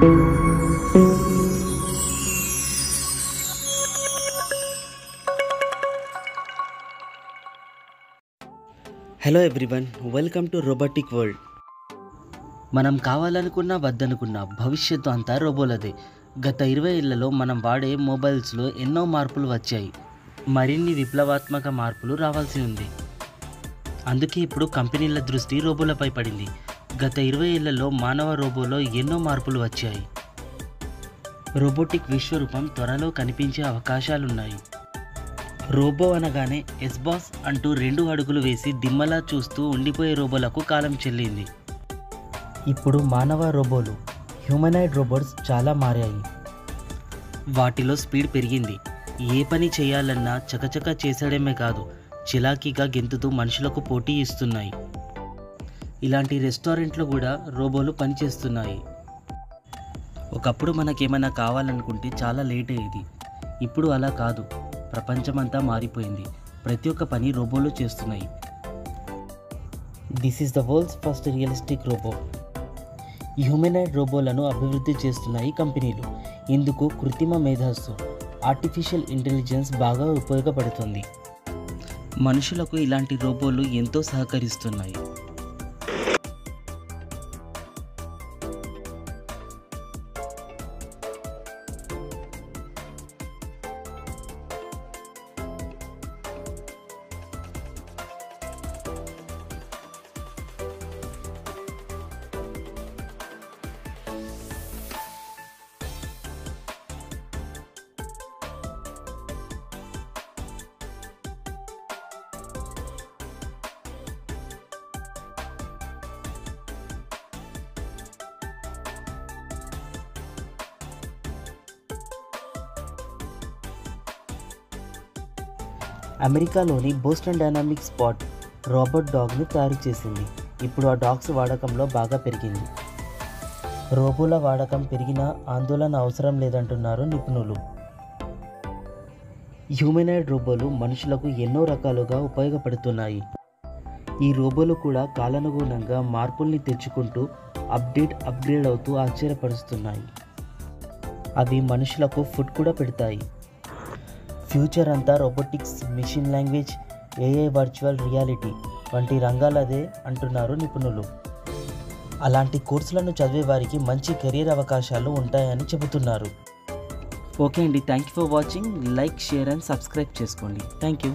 Hello everyone, welcome to robotic world. మనం కావాలనుకున్నా వద్దనుకున్నా భవిష్యత్తు అంతా రోబోలదే. గత 20 ఏళ్లలో మనం వాడే మొబైల్స్లో ఎన్నో మార్పులు వచ్చాయి. మరిన్ని విప్లవాత్మక మార్పులు రావాల్సి ఉంది. అందుకే ఇప్పుడు కంపెనీల దృష్టి రోబోలపై పడింది. గత 20 ఏళ్లలో మానవ రోబోలో ఎన్నో మార్పులు వచ్చాయి. రోబోటిక్ విశ్వరూపం త్వరలో కనిపించే అవకాశాలున్నాయి. రోబో అనగానే ఎస్ బాస్ అంటూ 2 అడుగులు వేసి దిమ్మలా చూస్తూ ఉండిపోయే రోబోలకు కాలం చెల్లింది. ఇప్పుడు మానవ రోబోలు, హ్యూమనాయిడ్ రోబోట్స్ చాలా మారాయి. వాటిలో స్పీడ్ పెరిగింది. ఏ పని చేయాలన్నా చకచక చేసేయడమే కాదు, చిలాకీగా గెంతుతూ మనుషులకు పోటీ ఇస్తున్నాయి. ఇలాంటి రెస్టారెంట్లో కూడా రోబోలు పనిచేస్తున్నాయి. ఒకప్పుడు మనకేమైనా కావాలనుకుంటే చాలా లేట్ అయ్యేది. ఇప్పుడు అలా కాదు. ప్రపంచమంతా మారిపోయింది. ప్రతి ఒక్క పని రోబోలు చేస్తున్నాయి. This is the world's first realistic robot. Humanoid రోబోలను అభివృద్ధి చేస్తున్నాయి కంపెనీలు. ఇందుకు కృత్రిమ మేధస్సు, ఆర్టిఫిషియల్ ఇంటెలిజెన్స్ బాగా ఉపయోగపడుతుంది. మనుషులకు ఇలాంటి రోబోలు ఎంతో సహకరిస్తున్నాయి. అమెరికాలోని బోస్టన్ డైనామిక్స్ స్పాట్ రోబోట్ డాగ్ని తయారు చేసింది. ఇప్పుడు ఆ డాగ్స్ వాడకంలో బాగా పెరిగింది. రోబోల వాడకం పెరిగినా ఆందోళన అవసరం లేదంటున్నారు నిపుణులు. హ్యూమనాయిడ్ రోబోలు మనుషులకు ఎన్నో రకాలుగా ఉపయోగపడుతున్నాయి. ఈ రోబోలు కూడా కాలానుగుణంగా మార్పుల్ని తెచ్చుకుంటూ అప్గ్రేడ్ అవుతూ ఆశ్చర్యపరుస్తున్నాయి. అవి మనుషులకు ఫుడ్ కూడా పెడతాయి. ఫ్యూచర్ అంతా robotics, machine language, AI, virtual reality వంటి రంగాలదే అంటున్నారు నిపుణులు. అలాంటి కోర్సులను చదివే వారికి మంచి కెరీర్ అవకాశాలు ఉంటాయని చెబుతున్నారు. ఓకే అండి, thank you for watching. Like, share and subscribe చేసుకోండి. Thank you.